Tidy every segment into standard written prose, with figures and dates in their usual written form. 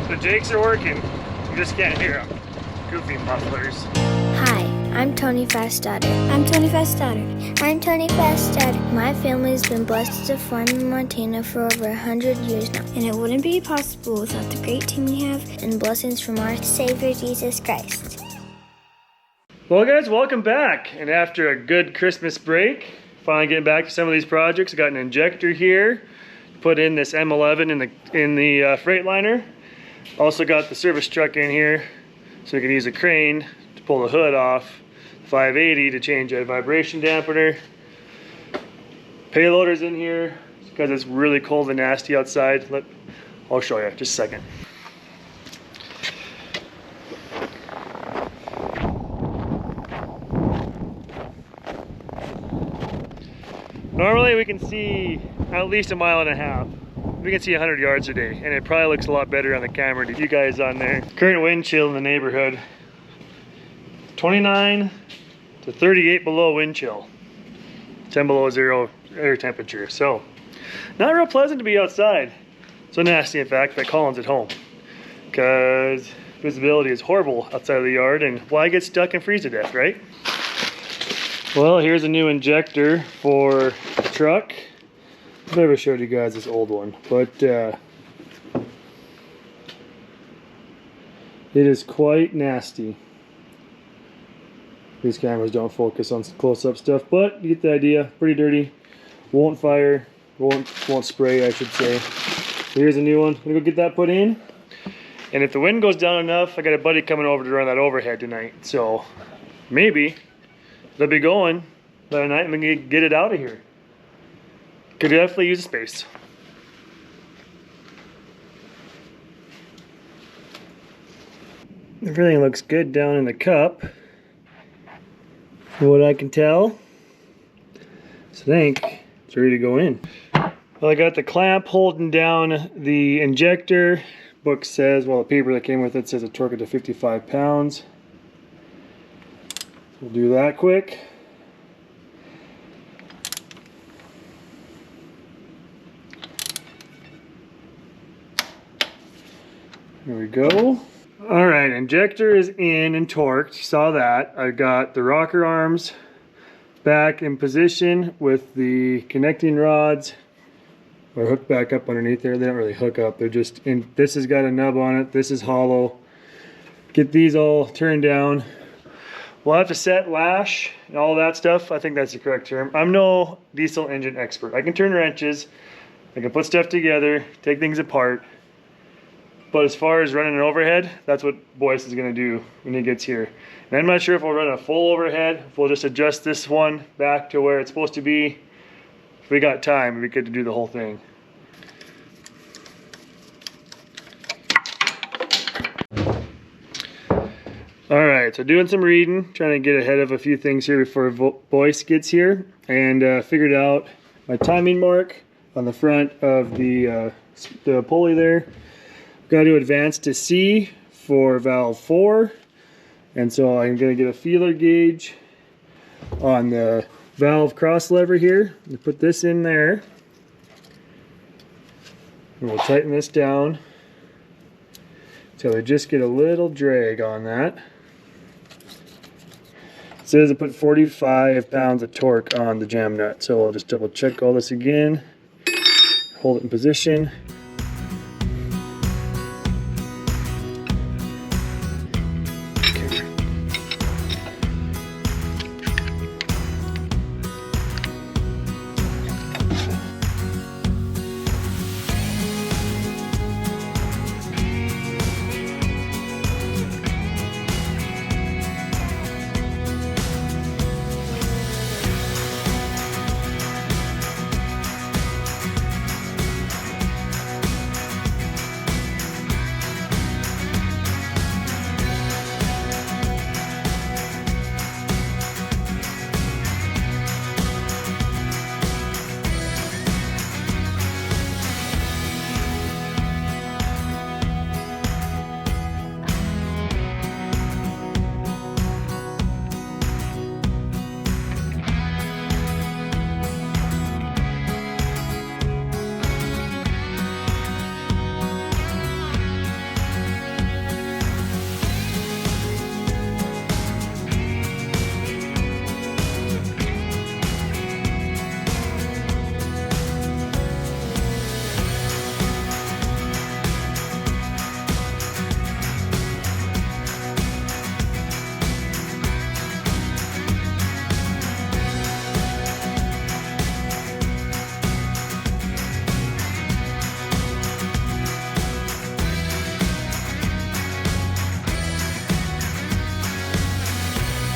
The jakes are working. You just can't hear them. Goofy mufflers. Hi, I'm Tony Fast's daughter. I'm Tony Fast's daughter. I'm Tony Fast's daughter. My family's been blessed to farm in Montana for over 100 years now, and it wouldn't be possible without the great team we have and blessings from our Savior Jesus Christ. Well guys, welcome back. And after a good Christmas break, finally getting back to some of these projects. I got an injector here. Put in this M11 in the Freightliner. Also got the service truck in here, so we can use a crane to pull the hood off. 580 to change a vibration dampener. Payloader's in here because it's really cold and nasty outside. I'll show you just a second. Normally we can see at least 1.5 miles. We can see 100 yards a day, and it probably looks a lot better on the camera to you guys on there. Current wind chill in the neighborhood, 29 to 38 below wind chill, 10 below zero air temperature. So not real pleasant to be outside. So nasty in fact that Colin's at home, because visibility is horrible outside of the yard, and why get stuck and freeze to death, right? Well, here's a new injector for the truck. I've never showed you guys this old one, but it is quite nasty. These cameras don't focus on close-up stuff, but you get the idea. Pretty dirty. Won't fire. Won't spray, I should say. So here's a new one. I'm gonna go get that put in. And if the wind goes down enough, I got a buddy coming over to run that overhead tonight. So maybe they'll be going by the night and we can get it out of here. Could definitely use a space. Everything looks good down in the cup, from what I can tell. So I think it's ready to go in. Well, I got the clamp holding down the injector. Book says, well, the paper that came with it says a torque up to 55 pounds. We'll do that quick. There we go. All right, injector is in and torqued. You saw that. I got the rocker arms back in position with the connecting rods. Or hooked back up underneath there. They don't really hook up. They're just in. This has got a nub on it. This is hollow. Get these all turned down. We'll have to set lash and all that stuff. I think that's the correct term. I'm no diesel engine expert. I can turn wrenches. I can put stuff together, take things apart. But as far as running an overhead, that's what Boyce is going to do when he gets here. And I'm not sure if we'll run a full overhead, if we'll just adjust this one back to where it's supposed to be. If we got time, it'd be good to do the whole thing. Alright, so doing some reading, trying to get ahead of a few things here before Boyce gets here, and figured out my timing mark on the front of the pulley there. Got to advance to C for valve 4, and so I'm going to get a feeler gauge on the valve cross lever here. Put this in there, and we'll tighten this down so we just get a little drag on that. It says I put 45 pounds of torque on the jam nut, so I'll just double check all this again, hold it in position.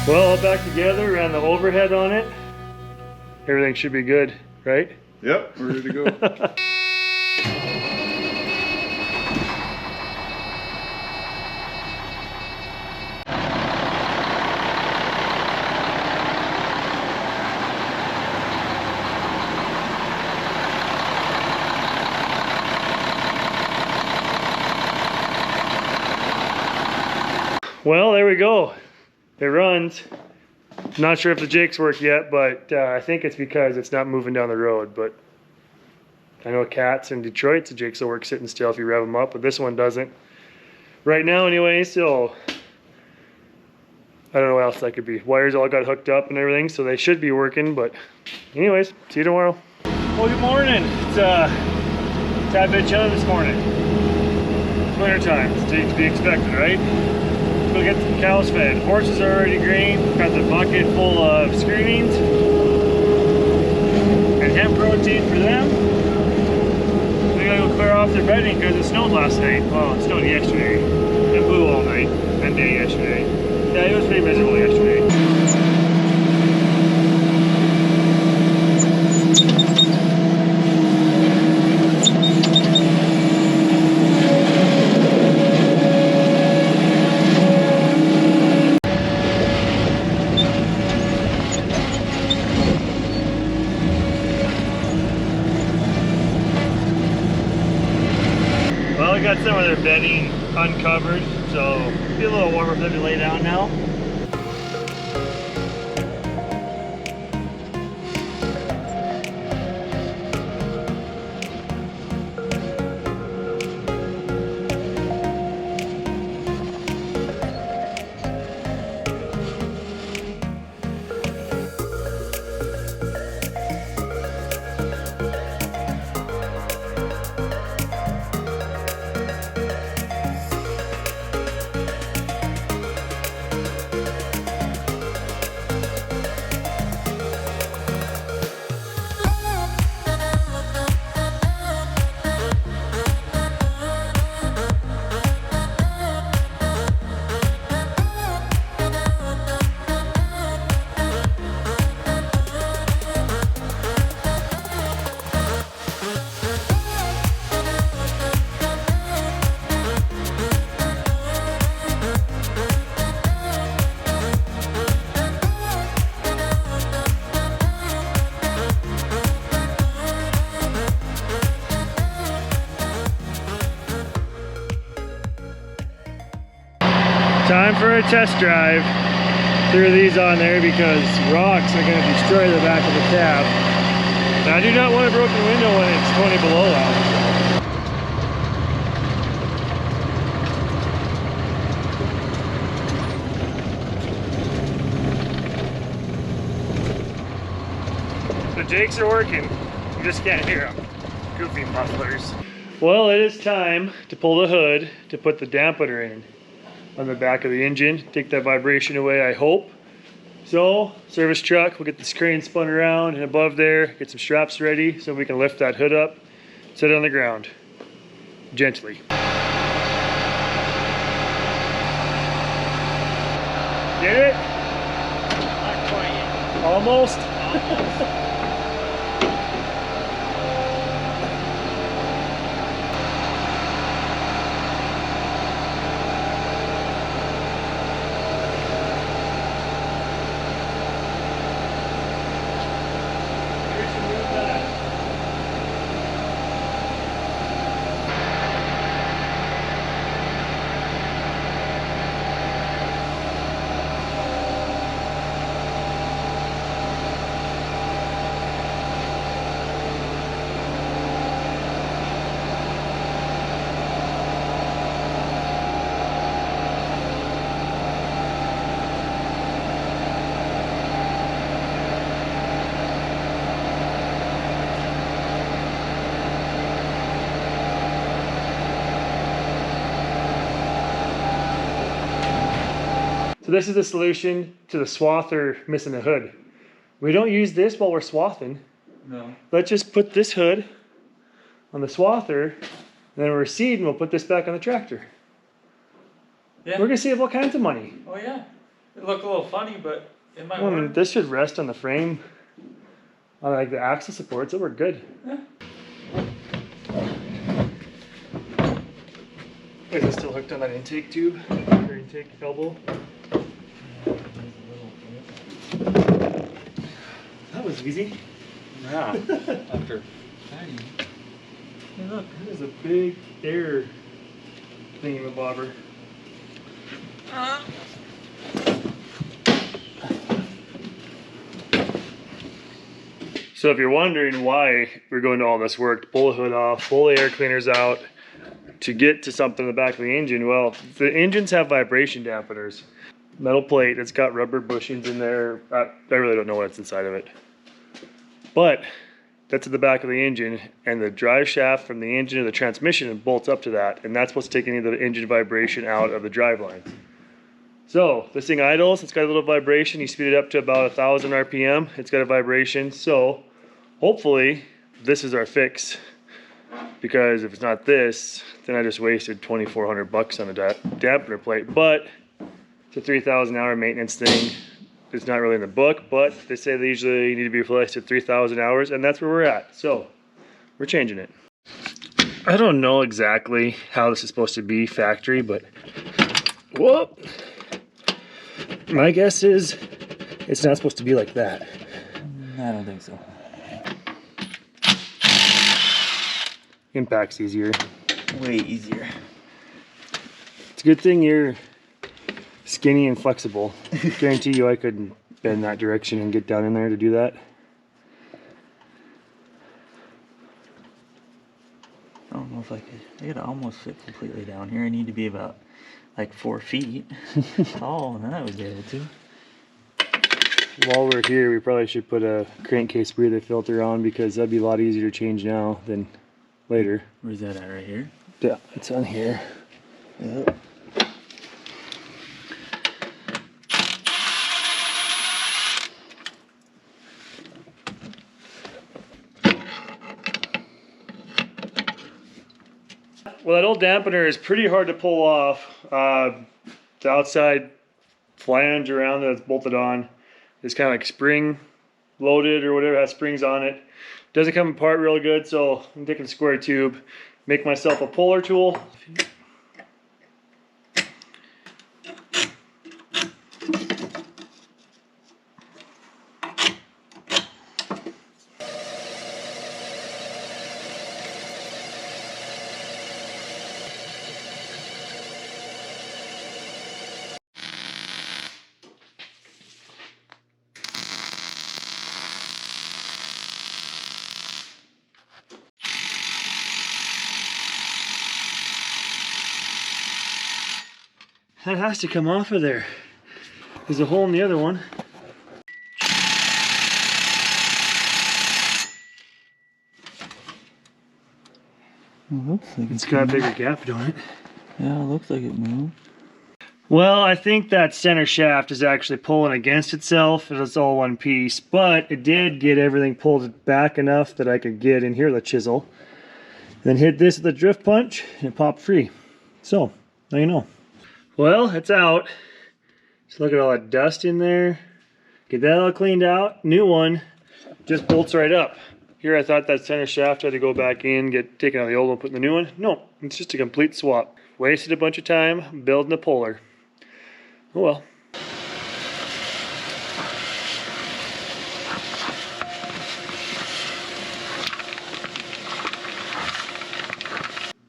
Well, all back together, ran the overhead on it. Everything should be good, right? Yep, we're ready to go. Well, there we go. It runs. Not sure if the jakes work yet, but I think it's because it's not moving down the road. But I know cats in Detroit, the jakes will work sitting still if you rev them up, but this one doesn't. Right now anyway, so I don't know what else that could be. Wires all got hooked up and everything, so they should be working, but anyways, see you tomorrow. Well, good morning. It's a tad bit chilly this morning. It's winter time, it's to be expected, right? Go get some cows fed. Horses are already green. Got the bucket full of screenings and hemp protein for them. We gotta go clear off their bedding because it snowed last night. Well, it snowed yesterday. It blew all night and day yesterday. Yeah, it was pretty miserable yesterday. Got some of their bedding uncovered, so it'll be a little warmer for them to lay down now. Time for a test drive. Threw these on there because rocks are going to destroy the back of the cab. And I do not want a broken window when it's 20 below out. The jakes are working. You just can't hear them. Goofy mufflers. Well, it is time to pull the hood to put the dampener in on the back of the engine. Take that vibration away, I hope. So, service truck, we'll get this crane spun around and above there, get some straps ready so we can lift that hood up, set it on the ground, gently. Get it? Not quite yet. Almost? Almost. So this is the solution to the swather missing a hood. We don't use this while we're swathing. No. Let's just put this hood on the swather, and then when we're seeding, we'll put this back on the tractor. Yeah. We're gonna save all kinds of money. Oh yeah. It looked a little funny, but it might Well, I work. mean, this should rest on the frame. On like the axle supports, it worked good. Yeah. Is it still hooked on that intake tube? Or intake elbow? That was easy. Yeah. After fatty. Hey look, there's a big air thingamabobber. So if you're wondering why we're going to all this work, to pull the hood off, pull the air cleaners out, to get to something in the back of the engine, well, the engines have vibration dampeners. Metal plate, it's got rubber bushings in there. I really don't know what's inside of it. But that's at the back of the engine, and the drive shaft from the engine to the transmission bolts up to that, and that's what's taking the engine vibration out of the drive lines. So this thing idles, it's got a little vibration. You speed it up to about 1,000 RPM, it's got a vibration. So hopefully this is our fix, because if it's not this, then I just wasted 2,400 bucks on a dampener plate. But it's a 3,000 hour maintenance thing. It's not really in the book, but they say they usually need to be replaced at 3,000 hours, and that's where we're at. So we're changing it. I don't know exactly how this is supposed to be factory, but whoop. My guess is it's not supposed to be like that. I don't think so. Impact's easier. Way easier. It's a good thing you're skinny and flexible. Guarantee you I couldn't bend that direction and get down in there to do that. I don't know if I could. I could almost fit completely down here. I need to be about like 4 feet tall, and then I would be able to. While we're here, we probably should put a crankcase breather filter on, because that'd be a lot easier to change now than later. Where's that at? Right here? Yeah, it's on here. Yep. Well, that old dampener is pretty hard to pull off. The outside flange around that's bolted on is kind of like spring loaded or whatever, has springs on it. Doesn't come apart real good, so I'm taking a square tube, make myself a puller tool. That has to come off of there. There's a hole in the other one. It looks like It's got a bigger gap, don't it? Yeah, it looks like it moved. Well, I think that center shaft is actually pulling against itself. It's all one piece, but it did get everything pulled back enough that I could get in here with a chisel. Then hit this with a drift punch, and it popped free. So, now you know. Well, it's out. Just look at all that dust in there. Get that all cleaned out. New one just bolts right up. Here I thought that center shaft had to go back in, get taken out of the old one, put in the new one. No, it's just a complete swap. Wasted a bunch of time building a puller. Oh well.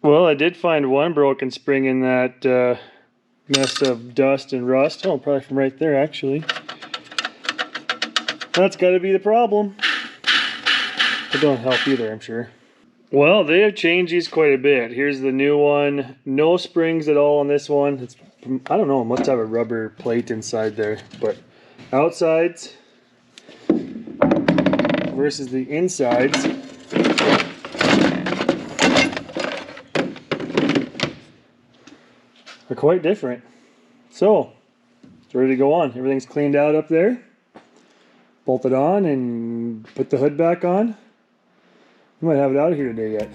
Well, I did find one broken spring in that mess of dust and rust. Oh, probably from right there, actually. That's got to be the problem. It don't help either, I'm sure. Well, they have changed these quite a bit. Here's the new one. No springs at all on this one. It's, I don't know, it must have a rubber plate inside there. But outsides versus the insides. Are quite different. So, it's ready to go on. Everything's cleaned out up there. Bolted on and put the hood back on. We might have it out of here today yet.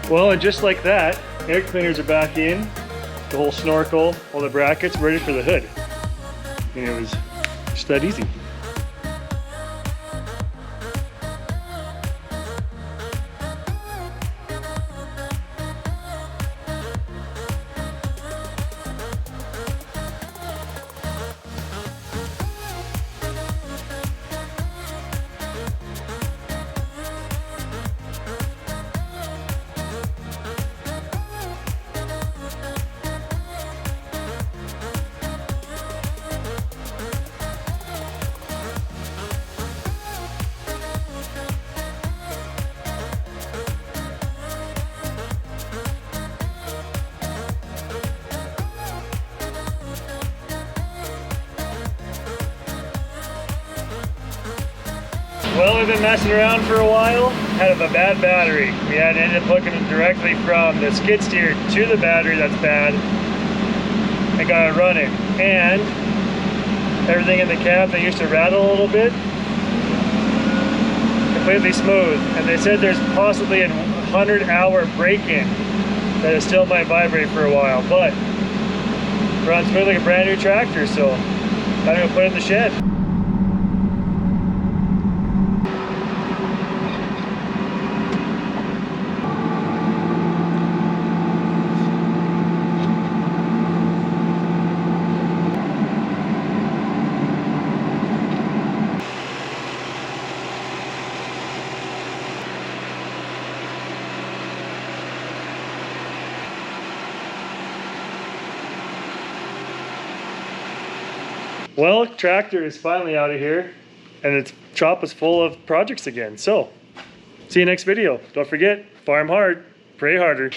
Well, and just like that, air cleaners are back in, the whole snorkel, all the brackets, ready for the hood. And it was just that easy. Well, we've been messing around for a while. Had a bad battery. We had ended up hooking it directly from the skid steer to the battery that's bad. I got it running. And everything in the cab that used to rattle a little bit, completely smooth. And they said there's possibly a 100-hour break-in that it still might vibrate for a while, but runs smooth like a brand new tractor, so I'm gonna put it in the shed. Well, tractor is finally out of here and its shop is full of projects again. So, see you next video. Don't forget, farm hard, pray harder.